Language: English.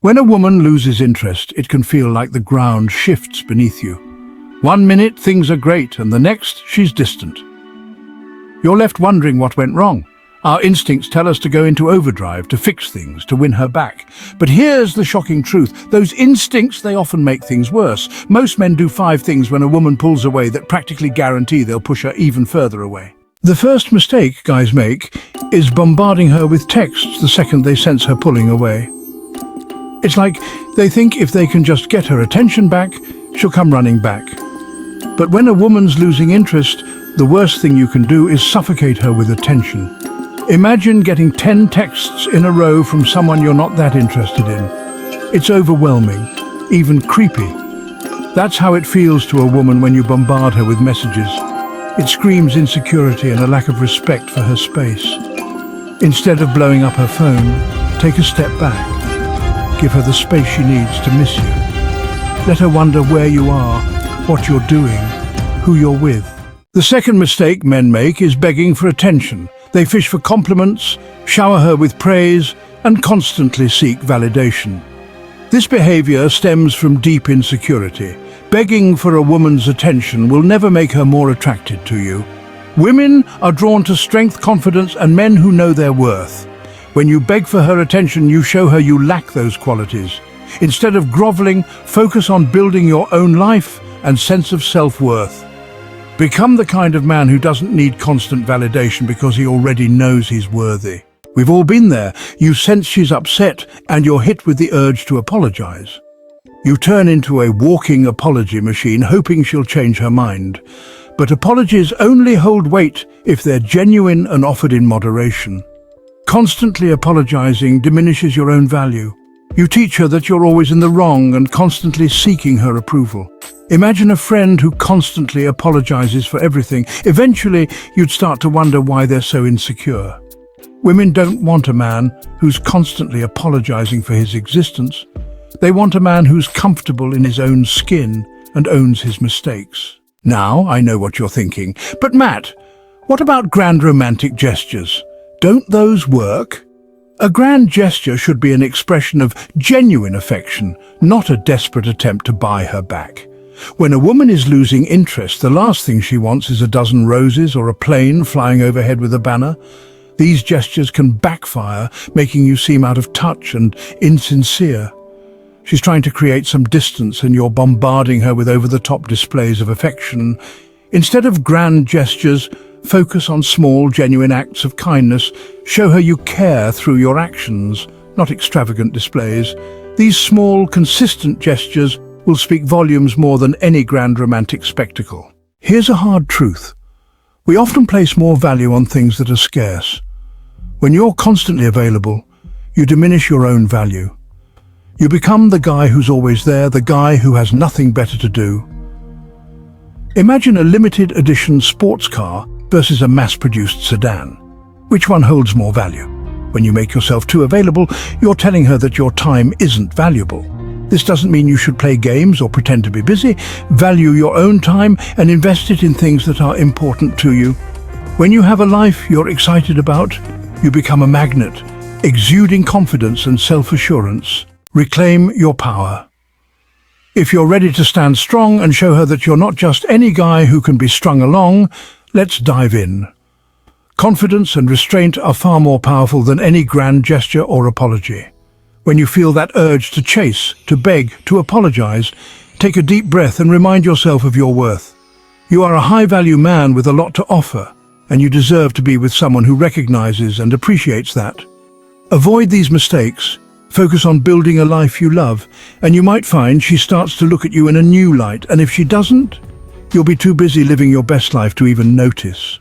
When a woman loses interest, it can feel like the ground shifts beneath you. One minute things are great, and the next she's distant. You're left wondering what went wrong. Our instincts tell us to go into overdrive, to fix things, to win her back. But here's the shocking truth. Those instincts, they often make things worse. Most men do 5 things when a woman pulls away that practically guarantee they'll push her even further away. The first mistake guys make is bombarding her with texts the second they sense her pulling away. It's like they think if they can just get her attention back, she'll come running back. But when a woman's losing interest, the worst thing you can do is suffocate her with attention. Imagine getting 10 texts in a row from someone you're not that interested in. It's overwhelming, even creepy. That's how it feels to a woman when you bombard her with messages. It screams insecurity and a lack of respect for her space. Instead of blowing up her phone, take a step back. Give her the space she needs to miss you. Let her wonder where you are, what you're doing, who you're with. The second mistake men make is begging for attention. They fish for compliments, shower her with praise, and constantly seek validation. This behavior stems from deep insecurity. Begging for a woman's attention will never make her more attracted to you. Women are drawn to strength, confidence, and men who know their worth. When you beg for her attention, you show her you lack those qualities. Instead of groveling, focus on building your own life and sense of self-worth. Become the kind of man who doesn't need constant validation because he already knows he's worthy. We've all been there. You sense she's upset and you're hit with the urge to apologize. You turn into a walking apology machine, hoping she'll change her mind. But apologies only hold weight if they're genuine and offered in moderation. Constantly apologizing diminishes your own value. You teach her that you're always in the wrong and constantly seeking her approval. Imagine a friend who constantly apologizes for everything. Eventually, you'd start to wonder why they're so insecure. Women don't want a man who's constantly apologizing for his existence. They want a man who's comfortable in his own skin and owns his mistakes. Now, I know what you're thinking. But Matt, what about grand romantic gestures? Don't those work? A grand gesture should be an expression of genuine affection, not a desperate attempt to buy her back. When a woman is losing interest, the last thing she wants is a dozen roses or a plane flying overhead with a banner. These gestures can backfire, making you seem out of touch and insincere. She's trying to create some distance and you're bombarding her with over-the-top displays of affection. Instead of grand gestures, focus on small, genuine acts of kindness. Show her you care through your actions, not extravagant displays. These small, consistent gestures will speak volumes more than any grand romantic spectacle. Here's a hard truth. We often place more value on things that are scarce. When you're constantly available, you diminish your own value. You become the guy who's always there, the guy who has nothing better to do. Imagine a limited edition sports car versus a mass-produced sedan. Which one holds more value? When you make yourself too available, you're telling her that your time isn't valuable. This doesn't mean you should play games or pretend to be busy. Value your own time and invest it in things that are important to you. When you have a life you're excited about, you become a magnet, exuding confidence and self-assurance. Reclaim your power. If you're ready to stand strong and show her that you're not just any guy who can be strung along, let's dive in. Confidence and restraint are far more powerful than any grand gesture or apology. When you feel that urge to chase, to beg, to apologize, take a deep breath and remind yourself of your worth. You are a high-value man with a lot to offer, and you deserve to be with someone who recognizes and appreciates that. Avoid these mistakes. Focus on building a life you love, and you might find she starts to look at you in a new light, and if she doesn't, you'll be too busy living your best life to even notice.